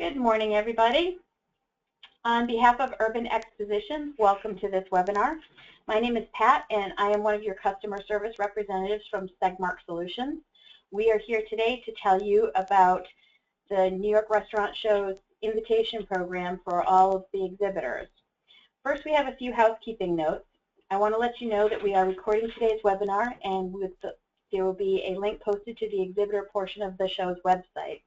Good morning, everybody. On behalf of Urban Expositions, welcome to this webinar. My name is Pat, and I am one of your customer service representatives from Segmark Solutions. We are here today to tell you about the New York Restaurant Show's invitation program for all of the exhibitors. First, we have a few housekeeping notes. I want to let you know that we are recording today's webinar, and there will be a link posted to the exhibitor portion of the show's website.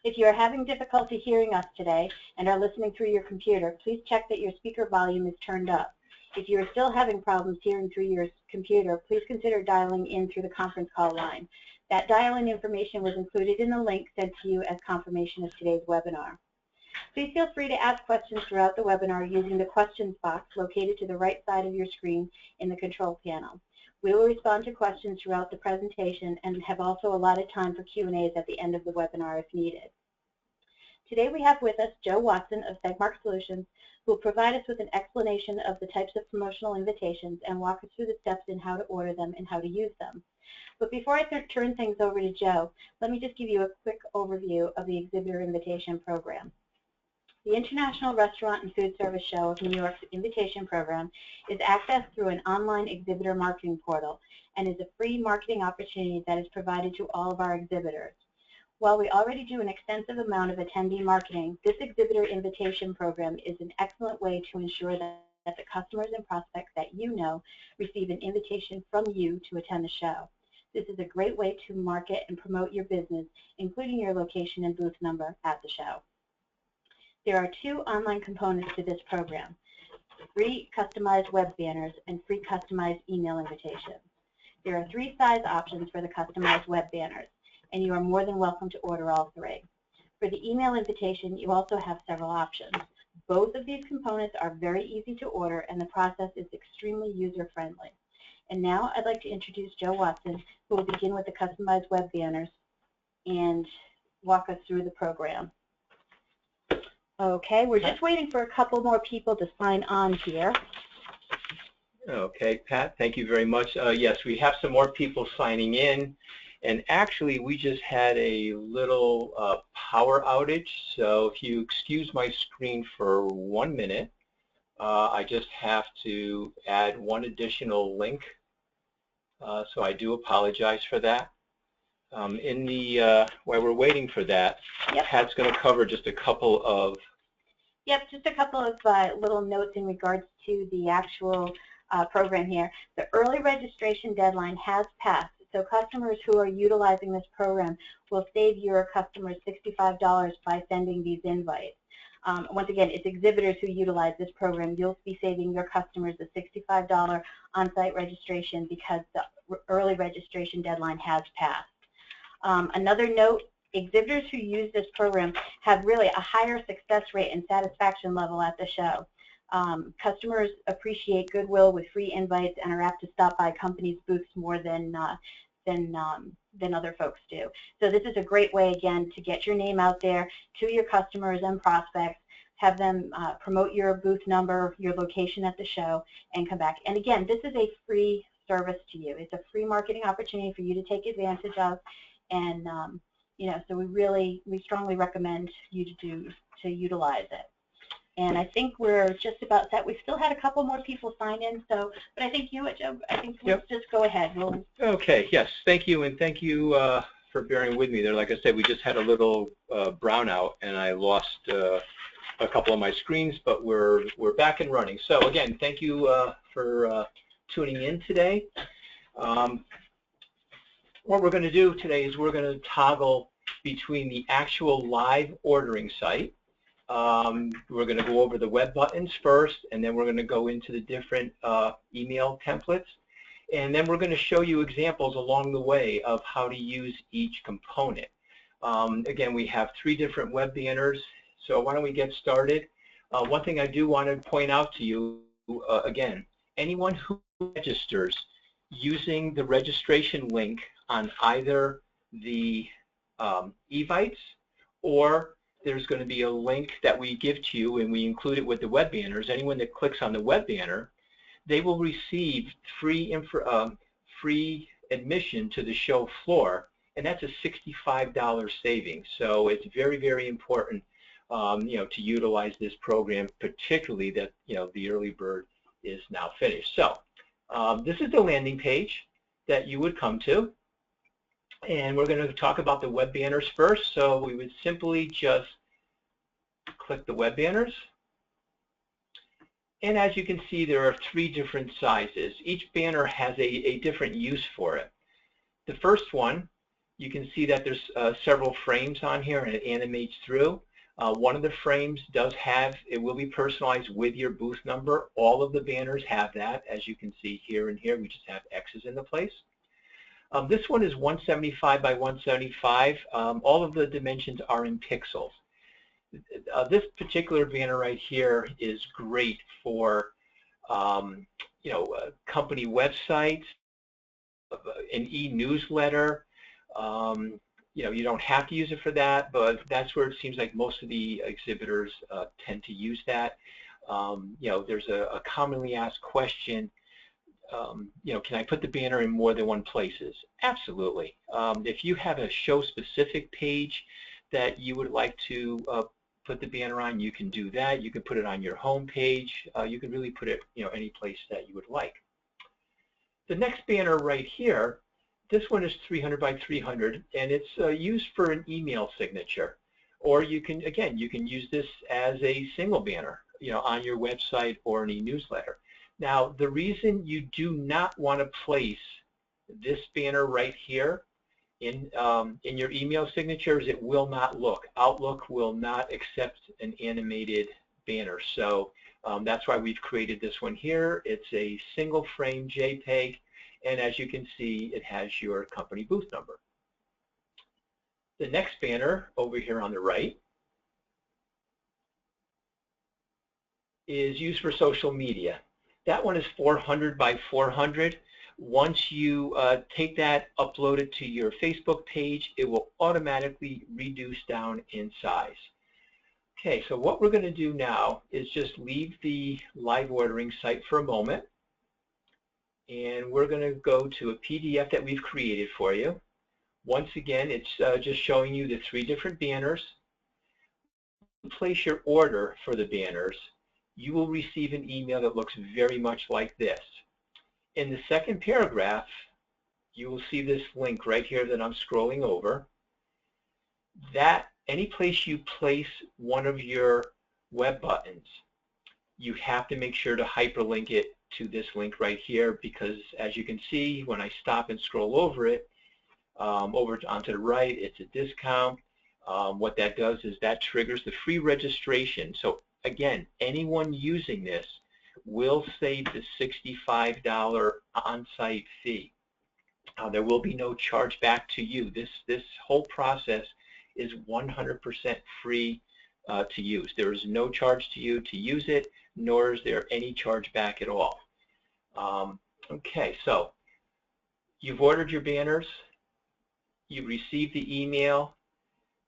If you are having difficulty hearing us today and are listening through your computer, please check that your speaker volume is turned up. If you are still having problems hearing through your computer, please consider dialing in through the conference call line. That dial-in information was included in the link sent to you as confirmation of today's webinar. Please feel free to ask questions throughout the webinar using the questions box located to the right side of your screen in the control panel. We will respond to questions throughout the presentation and have also allotted time for Q&As at the end of the webinar if needed. Today we have with us Joe Watson of Segmark Solutions, who will provide us with an explanation of the types of promotional invitations and walk us through the steps in how to order them and how to use them. But before I turn things over to Joe, let me just give you a quick overview of the exhibitor invitation program. The International Restaurant and Food Service Show of New York's invitation program is accessed through an online exhibitor marketing portal and is a free marketing opportunity that is provided to all of our exhibitors. While we already do an extensive amount of attendee marketing, this exhibitor invitation program is an excellent way to ensure that the customers and prospects that you know receive an invitation from you to attend the show. This is a great way to market and promote your business, including your location and booth number at the show. There are two online components to this program: free customized web banners and free customized email invitations. There are three size options for the customized web banners, and you are more than welcome to order all three. For the email invitation, you also have several options. Both of these components are very easy to order, and the process is extremely user-friendly. And now I'd like to introduce Joe Watson, who will begin with the customized web banners and walk us through the program. Okay, we're just waiting for a couple more people to sign on here. Okay, Pat, thank you very much. Yes, we have some more people signing in. And actually, we just had a little power outage. So if you excuse my screen for 1 minute, I just have to add one additional link. So I do apologize for that. While we're waiting for that, yep. Pat's going to cover just a couple of... Yep, just a couple of little notes in regards to the actual program here. The early registration deadline has passed, so customers who are utilizing this program will save your customers $65 by sending these invites. Once again, it's exhibitors who utilize this program. You'll be saving your customers the $65 on-site registration because the early registration deadline has passed. Another note, exhibitors who use this program have really a higher success rate and satisfaction level at the show. Customers appreciate goodwill with free invites and are apt to stop by companies' booths more than other folks do. So this is a great way, again, to get your name out there to your customers and prospects, have them promote your booth number, your location at the show, and come back. And again, this is a free service to you. It's a free marketing opportunity for you to take advantage of, and so we strongly recommend you to utilize it. And I think we're just about set. We've still had a couple more people sign in, but I think let's just go ahead. Okay, yes, thank you, and thank you for bearing with me there. Like I said, we just had a little brownout, and I lost a couple of my screens, but we're back and running. So again, thank you for tuning in today. What we're going to do today is we're going to toggle between the actual live ordering site. We're going to go over the web buttons first, and then we're going to go into the different email templates, and then we're going to show you examples along the way of how to use each component. Again, we have three different web banners, so why don't we get started. One thing I do want to point out to you, again, anyone who registers using the registration link on either the Evites, or there's going to be a link that we give to you and we include it with the web banners. Anyone that clicks on the web banner, they will receive free admission to the show floor and that's a $65 savings. So it's very, very important, to utilize this program, particularly that, the early bird is now finished. So this is the landing page that you would come to, and we're going to talk about the web banners first. So we would simply just click the web banners. And as you can see, there are 3 different sizes. Each banner has a different use for it. The first one, you can see that there's several frames on here, and it animates through. One of the frames it will be personalized with your booth number. All of the banners have that, as you can see here and here. We just have X's in the place. This one is 175 by 175. All of the dimensions are in pixels. This particular banner right here is great for, company websites, an e-newsletter. You don't have to use it for that, but that's where it seems like most of the exhibitors tend to use that. There's a commonly asked question, can I put the banner in more than one places? Absolutely. If you have a show-specific page that you would like to put the banner on, you can do that. You can put it on your home page. You can really put it, any place that you would like. The next banner right here, this one is 300 by 300, and it's used for an email signature. Or you can use this as a single banner, on your website or an e-newsletter. Now, the reason you do not want to place this banner right here in your email signatures, it will not look. Outlook will not accept an animated banner. So that's why we've created this one here. It's a single frame JPEG, and as you can see, it has your company booth number. The next banner over here on the right is used for social media. That one is 400 by 400. Once you take that, upload it to your Facebook page, it will automatically reduce down in size. Okay, so what we're going to do now is just leave the live ordering site for a moment, and we're going to go to a PDF that we've created for you. Once again, it's just showing you the 3 different banners. Place your order for the banners. You will receive an email that looks very much like this. In the second paragraph, you will see this link right here that I'm scrolling over. That any place you place one of your web buttons, you have to make sure to hyperlink it to this link right here, because as you can see, when I stop and scroll over it, over onto the right, it's a discount. What that does is that triggers the free registration. So again, anyone using this will save the $65 on-site fee. There will be no charge back to you. This whole process is 100% free to use. There is no charge to you to use it, nor is there any charge back at all. Okay, so you've ordered your banners. You received the email.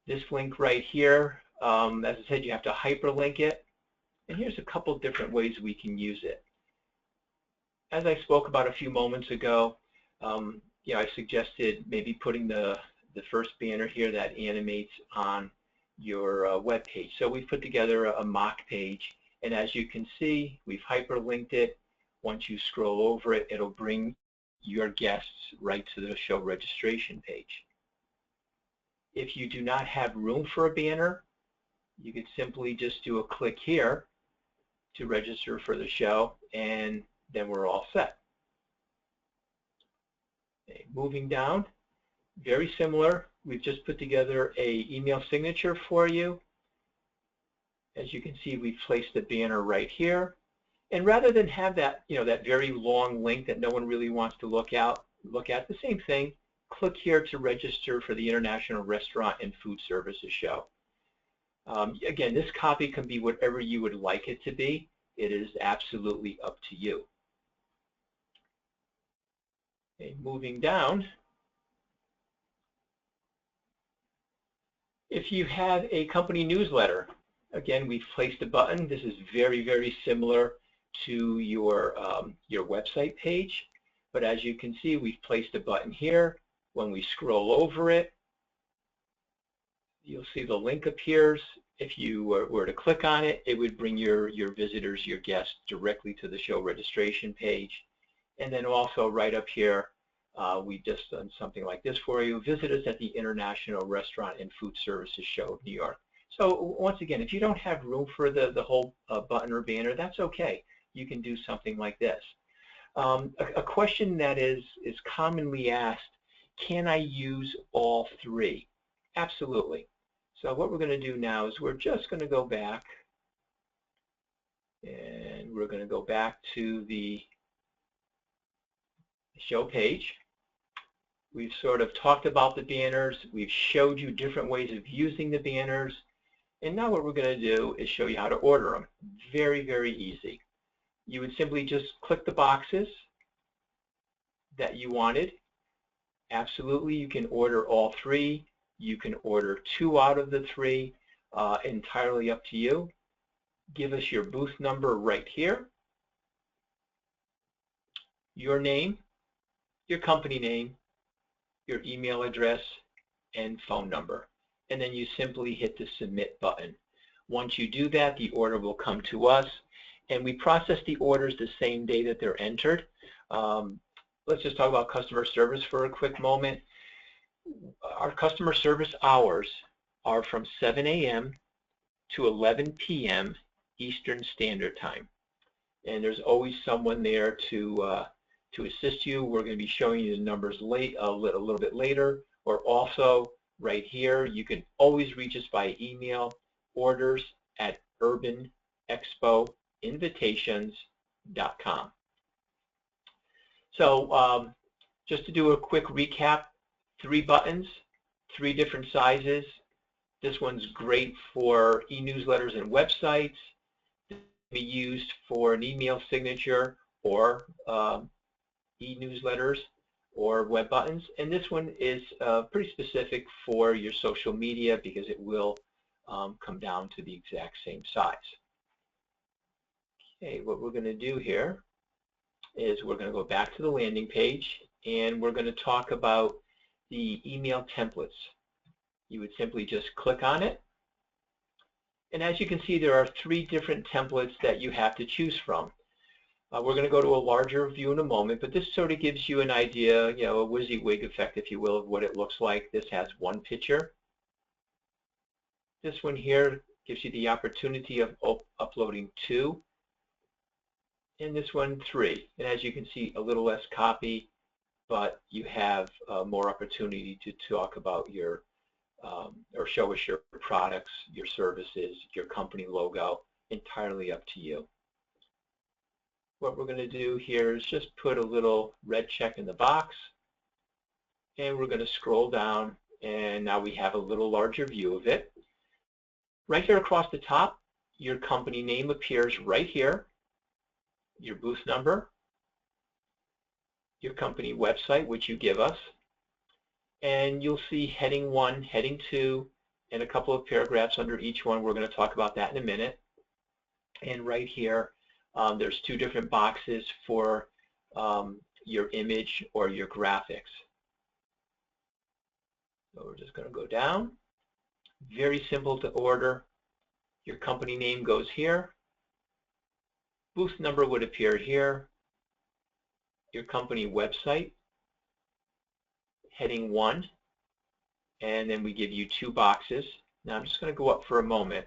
This link right here, as I said, you have to hyperlink it. And here's a couple different ways we can use it. As I spoke about a few moments ago, I suggested maybe putting the first banner here that animates on your web page. So we've put together a mock page, and as you can see, we've hyperlinked it. Once you scroll over it, it'll bring your guests right to the show registration page. If you do not have room for a banner, you could simply just do a click here to register for the show, and then we're all set. Okay, moving down, very similar. We've just put together a email signature for you. As you can see, we've placed the banner right here. And rather than have that, that very long link that no one really wants to look at, the same thing, click here to register for the International Restaurant and Food Services Show. Again, this copy can be whatever you would like it to be. It is absolutely up to you. Okay, moving down, if you have a company newsletter, again, we've placed a button. This is very, very similar to your website page, but as you can see, we've placed a button here. When we scroll over it, you'll see the link appears. If you were to click on it, it would bring your visitors, your guests, directly to the show registration page. And then also right up here, we've just done something like this for you. Visit us at the International Restaurant and Food Services Show of New York. So once again, if you don't have room for the whole button or banner, that's okay. You can do something like this. A question that is commonly asked, can I use all three? Absolutely. So what we're going to do now is we're just going to go back, and we're going to go back to the show page. We've sort of talked about the banners. We've showed you different ways of using the banners. And now what we're going to do is show you how to order them. Very, very easy. You would simply just click the boxes that you wanted. Absolutely, you can order all three. You can order 2 out of the 3, entirely up to you. Give us your booth number right here, your name, your company name, your email address, and phone number. And then you simply hit the submit button. Once you do that, the order will come to us, and we process the orders the same day that they're entered. Let's just talk about customer service for a quick moment. Our customer service hours are from 7 a.m. to 11 p.m. Eastern Standard Time. And there's always someone there to assist you. We're going to be showing you the numbers a little bit later, or also right here, you can always reach us by email, orders@urbanexpoinvitations.com. So just to do a quick recap, 3 buttons, 3 different sizes. This one's great for e-newsletters and websites. It can be used for an email signature or e-newsletters or web buttons. And this one is pretty specific for your social media because it will come down to the exact same size. Okay, what we're going to do here is we're going to go back to the landing page, and we're going to talk about the email templates. You would simply just click on it, and as you can see, there are 3 different templates that you have to choose from. We're going to go to a larger view in a moment, but this sort of gives you an idea, a WYSIWYG effect, if you will, of what it looks like. This has 1 picture. This one here gives you the opportunity of uploading 2. And this one 3. And as you can see, a little less copy, but you have more opportunity to talk about your or show us your products, your services, your company logo, entirely up to you. What we're going to do here is just put a little red check in the box, and we're going to scroll down, and now we have a little larger view of it. Right here across the top, your company name appears right here, your booth number, your company website, which you give us, and you'll see heading 1, heading 2, and a couple of paragraphs under each one. We're going to talk about that in a minute. And right here, there's 2 different boxes for your image or your graphics. So we're just going to go down. Very simple to order. Your company name goes here. Booth number would appear here. Your company website, heading 1, and then we give you 2 boxes. Now I'm just going to go up for a moment.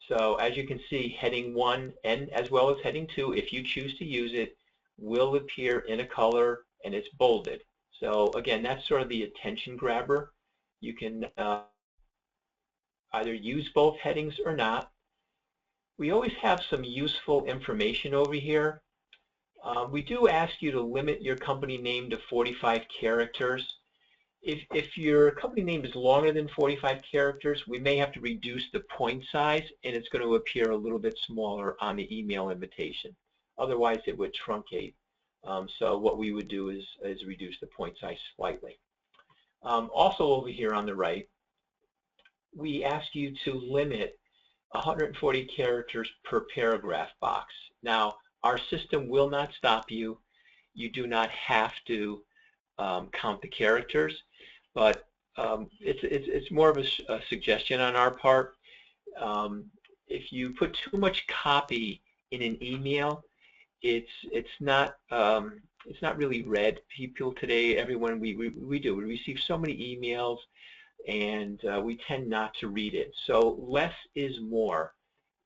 So as you can see, heading 1 and as well as heading 2, if you choose to use it, will appear in a color and it's bolded. So again, that's sort of the attention grabber. You can either use both headings or not. We always have some useful information over here. We do ask you to limit your company name to 45 characters. If your company name is longer than 45 characters, we may have to reduce the point size, and it's going to appear a little bit smaller on the email invitation. Otherwise, it would truncate. So what we would do is reduce the point size slightly. Also over here on the right, we ask you to limit 140 characters per paragraph box. Now, our system will not stop you. You do not have to count the characters, but it's more of a suggestion on our part. If you put too much copy in an email, it's not really read. People today, everyone we receive so many emails, and we tend not to read it. So less is more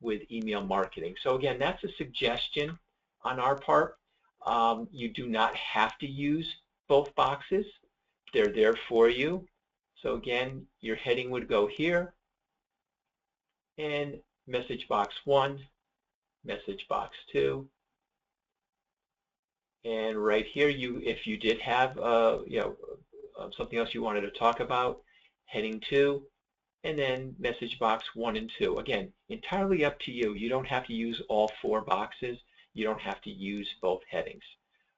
with email marketing. So again, that's a suggestion on our part. You do not have to use both boxes. They're there for you. So again, your heading would go here, and message box 1, message box 2, and right here, if you did have something else you wanted to talk about, heading 2, and then message box 1 and 2. Again, entirely up to you. You don't have to use all 4 boxes. You don't have to use both headings.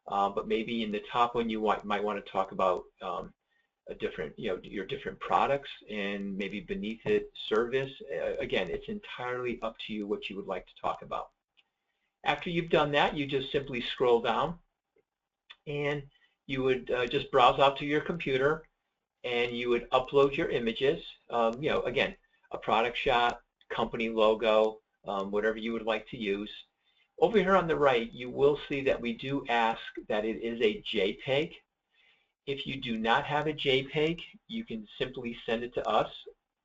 But maybe in the top one you might want to talk about a different, your different products, and maybe beneath it service. Again, it's entirely up to you what you would like to talk about. After you've done that, you just simply scroll down, and you would just browse out to your computer, and you would upload your images. Again, a product shot, company logo, whatever you would like to use. Over here on the right, you will see that we do ask that it is a JPEG. If you do not have a JPEG, you can simply send it to us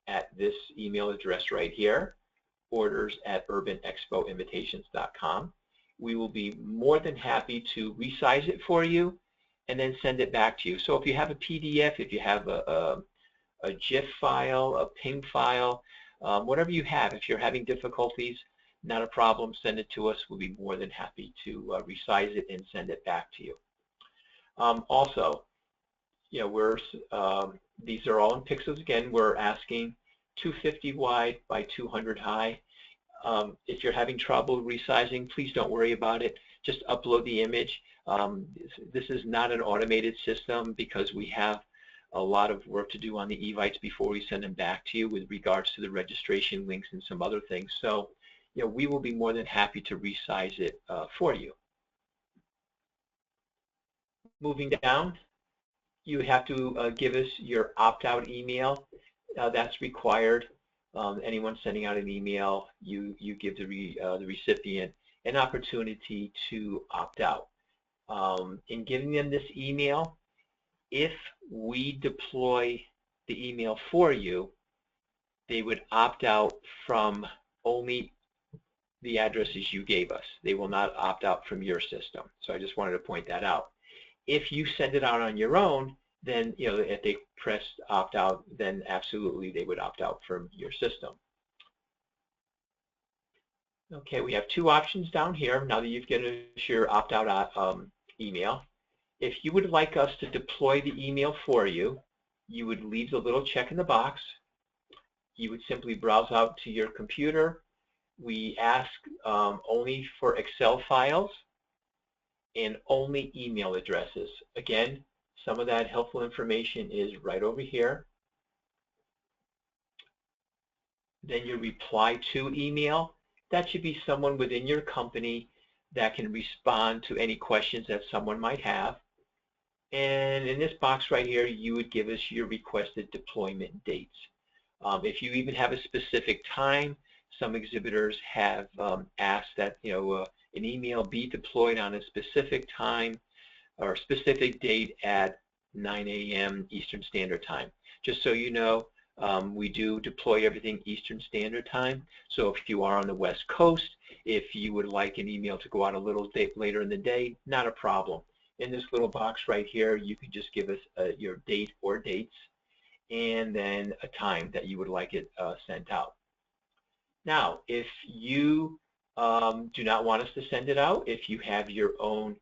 at this email address right here, orders@urbanexpoinvitations.com. We will be more than happy to resize it for you and then send it back to you. So if you have a PDF, if you have a GIF file, a PNG file, whatever you have, if you're having difficulties, not a problem, send it to us. We'll be more than happy to resize it and send it back to you. Also, these are all in pixels. Again, we're asking 250 wide by 200 high. If you're having trouble resizing, please don't worry about it. Just upload the image. This is not an automated system because we have a lot of work to do on the Evites before we send them back to you with regards to the registration links and some other things. So, we will be more than happy to resize it for you. Moving down, you have to give us your opt-out email. That's required. Anyone sending out an email, you give the recipient an opportunity to opt out. In giving them this email, if we deploy the email for you, they would opt out from only the addresses you gave us. They will not opt out from your system. So I just wanted to point that out. If you send it out on your own, then if they press opt out, then absolutely they would opt out from your system. Okay, we have 2 options down here now that you've given us your opt-out email. If you would like us to deploy the email for you, you would leave the little check in the box. You would simply browse out to your computer. We ask only for Excel files and only email addresses. Again, some of that helpful information is right over here. Then your reply to email. That should be someone within your company that can respond to any questions that someone might have. And in this box right here, you would give us your requested deployment dates. If you even have a specific time, some exhibitors have asked that an email be deployed on a specific time or specific date at 9 a.m. Eastern Standard Time. Just so you know, we do deploy everything Eastern Standard Time. So if you are on the West Coast, if you would like an email to go out a little bit later in the day, not a problem. In this little box right here, you can just give us your date or dates and then a time that you would like it sent out. Now, if you do not want us to send it out, if you have your own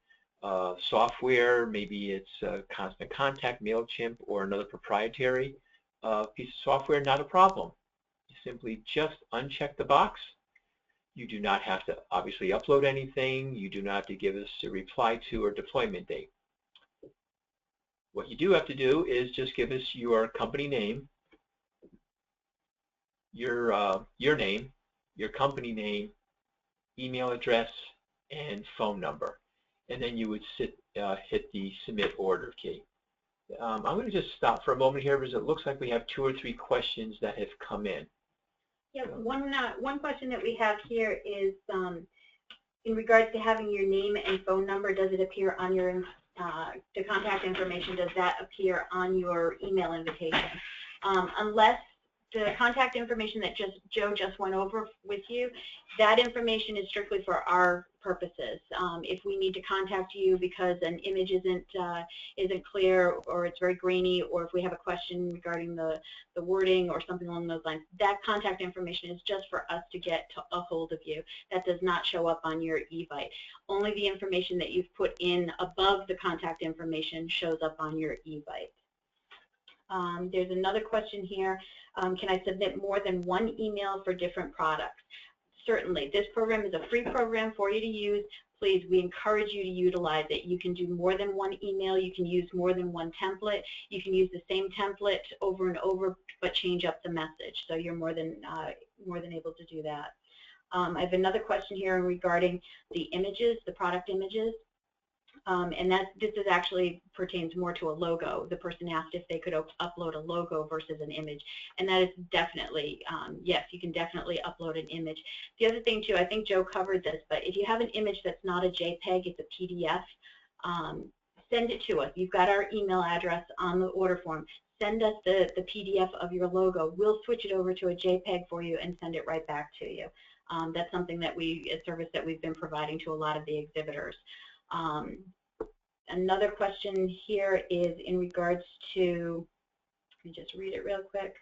software, maybe it's Constant Contact, MailChimp, or another proprietary piece of software, not a problem. You simply just uncheck the box. You do not have to obviously upload anything. You do not have to give us a reply to or deployment date. What you do have to do is just give us your company name, your name, your company name, email address, and phone number. And then you would hit the submit order key. I'm going to just stop for a moment here because it looks like we have 2 or 3 questions that have come in. Yeah, one question that we have here is in regards to having your name and phone number. Does it appear on your the contact information? Does that appear on your email invitation? Unless the contact information that Joe just went over with you, that information is strictly for our purposes. If we need to contact you because an image isn't clear, or it's very grainy, or if we have a question regarding the wording or something along those lines, that contact information is just for us to get a hold of you. That does not show up on your Evite. Only the information that you've put in above the contact information shows up on your Evite. There's another question here. Can I submit more than one email for different products? Certainly. This program is a free program for you to use. Please, we encourage you to utilize it. You can do more than one email. You can use more than one template. You can use the same template over and over, but change up the message. So you're more than able to do that. I have another question here regarding the images, the product images. And this is actually pertains more to a logo. The person asked if they could upload a logo versus an image, and that is definitely, yes, you can definitely upload an image. The other thing too, I think Joe covered this, but if you have an image that's not a JPEG, it's a PDF, send it to us. You've got our email address on the order form. Send us the PDF of your logo. We'll switch it over to a JPEG for you and send it right back to you. That's something that a service that we've been providing to a lot of the exhibitors. Another question here is in regards to, let me just read it real quick.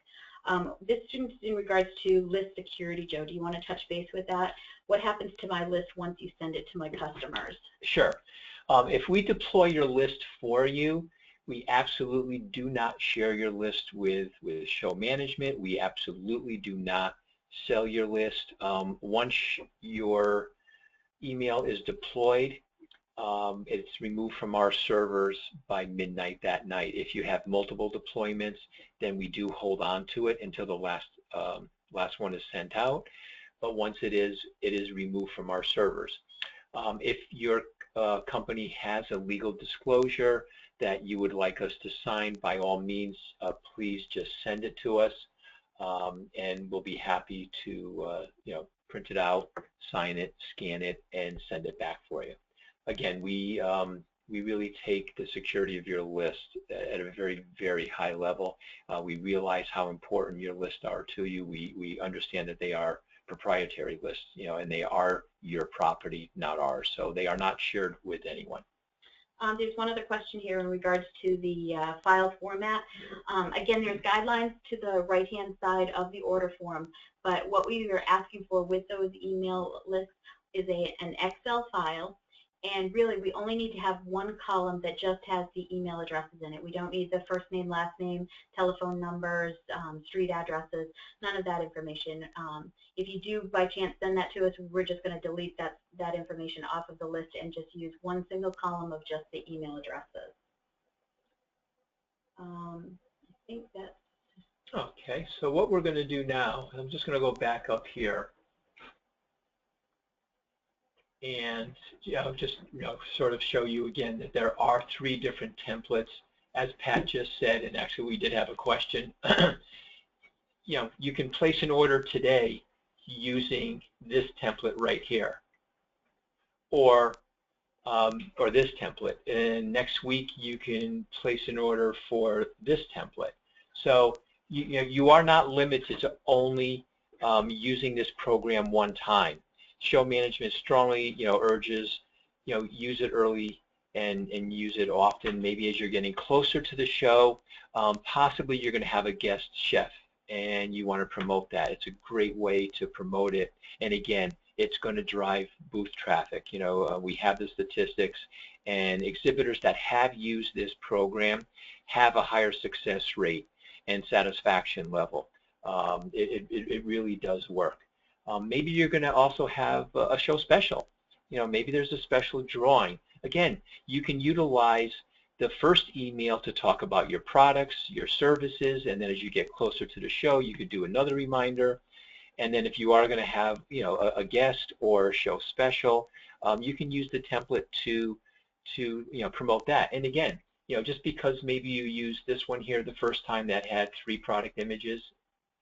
This is in regards to list security. Joe, do you want to touch base with that? What happens to my list once you send it to my customers? Sure. If we deploy your list for you, we absolutely do not share your list with show management. We absolutely do not sell your list. Once your email is deployed, it's removed from our servers by midnight that night. If you have multiple deployments, then we do hold on to it until the last one is sent out. But once it is removed from our servers. If your company has a legal disclosure that you would like us to sign, by all means, please just send it to us, and we'll be happy to print it out, sign it, scan it, and send it back for you. Again, we really take the security of your list at a very, very high level. We realize how important your lists are to you. We understand that they are proprietary lists, and they are your property, not ours. So they are not shared with anyone. There's one other question here in regards to the file format. Again, there's guidelines to the right-hand side of the order form, but what we are asking for with those email lists is an Excel file. And really, we only need to have one column that just has the email addresses in it. We don't need the first name, last name, telephone numbers, street addresses, none of that information. If you do, by chance, send that to us, we're just going to delete that information off of the list and just use one single column of just the email addresses. I think that's... Okay, so what we're going to do now, I'm just going to go back up here. And just sort of show you again that there are 3 different templates, as Pat just said, and actually we did have a question. You can place an order today using this template right here, or this template, and next week you can place an order for this template. So you are not limited to only using this program one time. Show management strongly, urges, use it early and use it often. Maybe as you're getting closer to the show, possibly you're going to have a guest chef and you want to promote that. It's a great way to promote it. And again, it's going to drive booth traffic. We have the statistics, and exhibitors that have used this program have a higher success rate and satisfaction level. It really does work. Maybe you're going to also have a show special. Maybe there's a special drawing. Again, you can utilize the first email to talk about your products, your services, and then as you get closer to the show, you could do another reminder. And then if you are going to have, a guest or a show special, you can use the template to promote that. And again, just because maybe you used this one here the first time that had 3 product images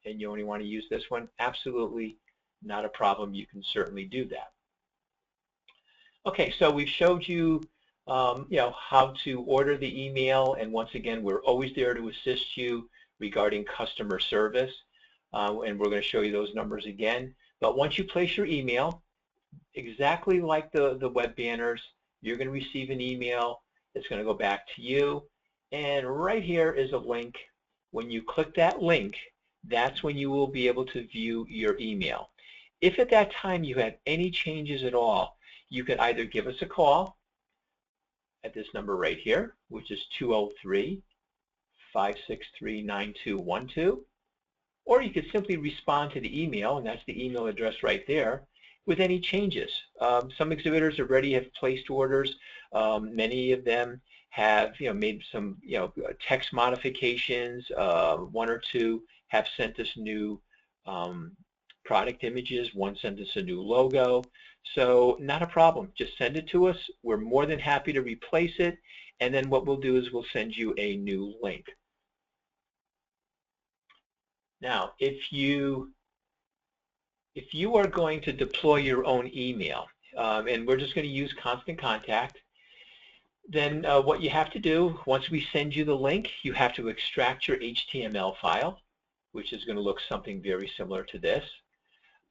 and you only want to use this one, absolutely not a problem. You can certainly do that. Okay, so we've showed you, how to order the email, and once again, we're always there to assist you regarding customer service, and we're going to show you those numbers again. But once you place your email, exactly like the web banners, you're going to receive an email that's going to go back to you, and right here is a link. When you click that link, that's when you will be able to view your email. If at that time you have any changes at all, you can either give us a call at this number right here, which is 203-563-9212, or you could simply respond to the email, and that's the email address right there, with any changes. Some exhibitors already have placed orders. Many of them have made some text modifications. 1 or 2 have sent us new product images. 1 sent us a new logo. So not a problem. Just send it to us. We're more than happy to replace it, and then what we'll do is we'll send you a new link. Now, if you are going to deploy your own email, and we're just going to use Constant Contact, then what you have to do, once we send you the link, you have to extract your HTML file, which is going to look something very similar to this.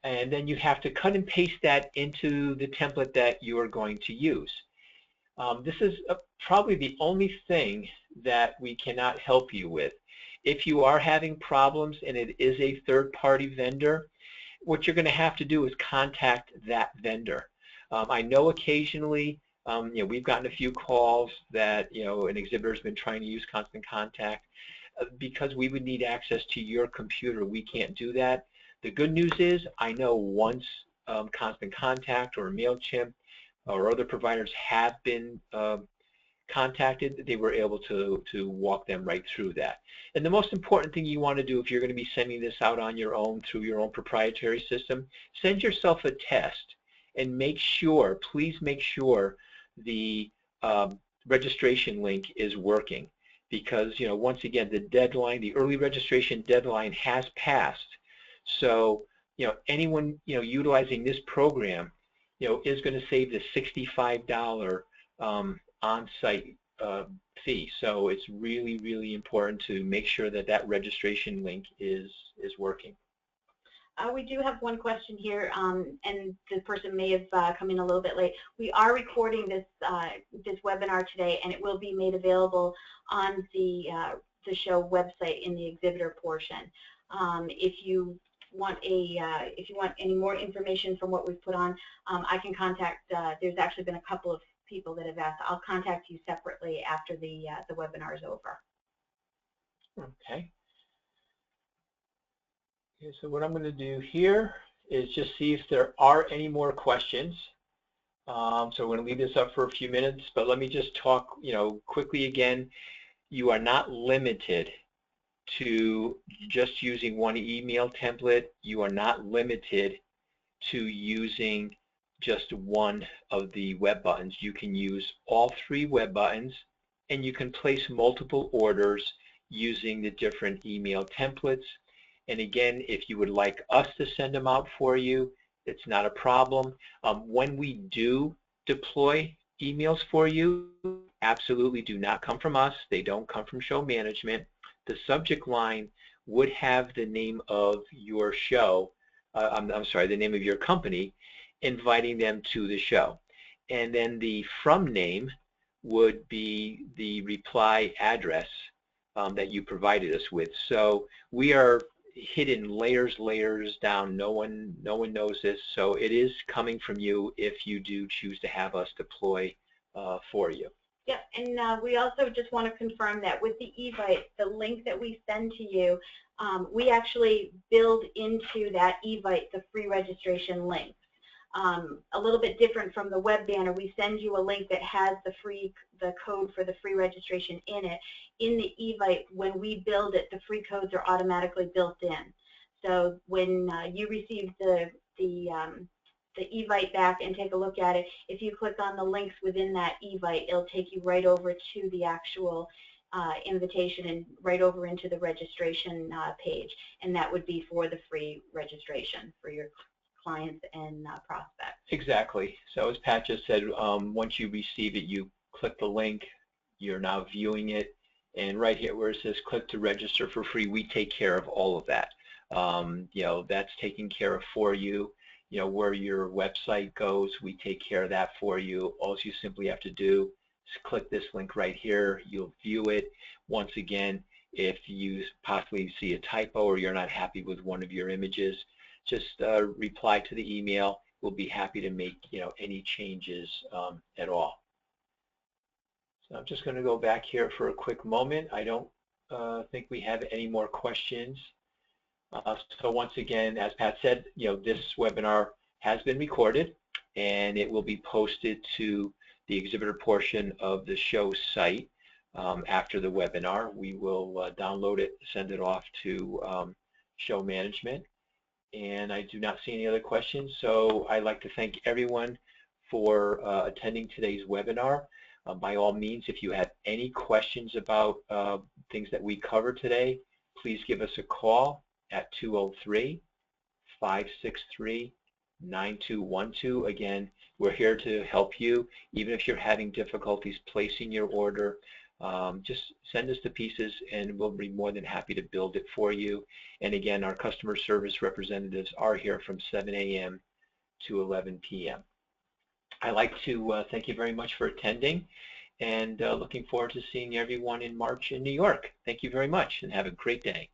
And then you have to cut and paste that into the template that you are going to use. This is probably the only thing that we cannot help you with. If you are having problems and it is a third-party vendor, what you're going to have to do is contact that vendor. I know occasionally we've gotten a few calls that an exhibitor has been trying to use Constant Contact. Because we would need access to your computer, we can't do that. The good news is I know once Constant Contact or MailChimp or other providers have been contacted, they were able to walk them right through that. And the most important thing you want to do if you're going to be sending this out on your own through your own proprietary system, send yourself a test and make sure, please make sure the registration link is working. Because once again, the deadline, the early registration deadline has passed. So anyone utilizing this program is going to save the $65 on-site fee. So it's really, really important to make sure that that registration link is working. We do have one question here, and the person may have come in a little bit late. We are recording this this webinar today, and it will be made available on the show website in the exhibitor portion. If you want any more information from what we've put on, I can contact. There's actually been a couple of people that have asked. I'll contact you separately after the webinar is over. Okay. Okay, so what I'm going to do here is just see if there are any more questions. So we're going to leave this up for a few minutes, but let me just talk, quickly again. You are not limited to just using one email template. You are not limited to using just one of the web buttons. You can use all 3 web buttons, and you can place multiple orders using the different email templates. And again, if you would like us to send them out for you, it's not a problem. When we do deploy emails for you, absolutely do not come from us. They don't come from show management. The subject line would have the name of your show, I'm sorry, the name of your company, inviting them to the show. And then the from name would be the reply address that you provided us with. So we are hidden layers down. No one knows this. So it is coming from you if you do choose to have us deploy for you. Yeah, and we also just want to confirm that with the Evite, the link that we send to you, we actually build into that Evite the free registration link. A little bit different from the web banner, we send you a link that has the code for the free registration in it. In the Evite, when we build it, the free codes are automatically built in. So when you receive the Evite back and take a look at it. If you click on the links within that Evite, it'll take you right over to the actual invitation and right over into the registration page, and that would be for the free registration for your clients and prospects. Exactly. So as Pat just said, once you receive it, you click the link, you're now viewing it, and right here where it says click to register for free, we take care of all of that. You know, that's taken care of for you. You know, where your website goes, we take care of that for you. All you simply have to do is click this link right here. You'll view it. Once again, if you possibly see a typo or you're not happy with one of your images, just reply to the email. We'll be happy to make, you know, any changes at all. So I'm just going to go back here for a quick moment. I don't think we have any more questions. So once again, as Pat said, you know, this webinar has been recorded and it will be posted to the exhibitor portion of the show site after the webinar. We will download it, send it off to show management. And I do not see any other questions, so I'd like to thank everyone for attending today's webinar. By all means, if you have any questions about things that we covered today, please give us a call at 203-563-9212. Again, we're here to help you. Even if you're having difficulties placing your order, just send us the pieces and we'll be more than happy to build it for you. And again, our customer service representatives are here from 7 a.m. to 11 p.m. I'd like to thank you very much for attending and looking forward to seeing everyone in March in New York. Thank you very much and have a great day.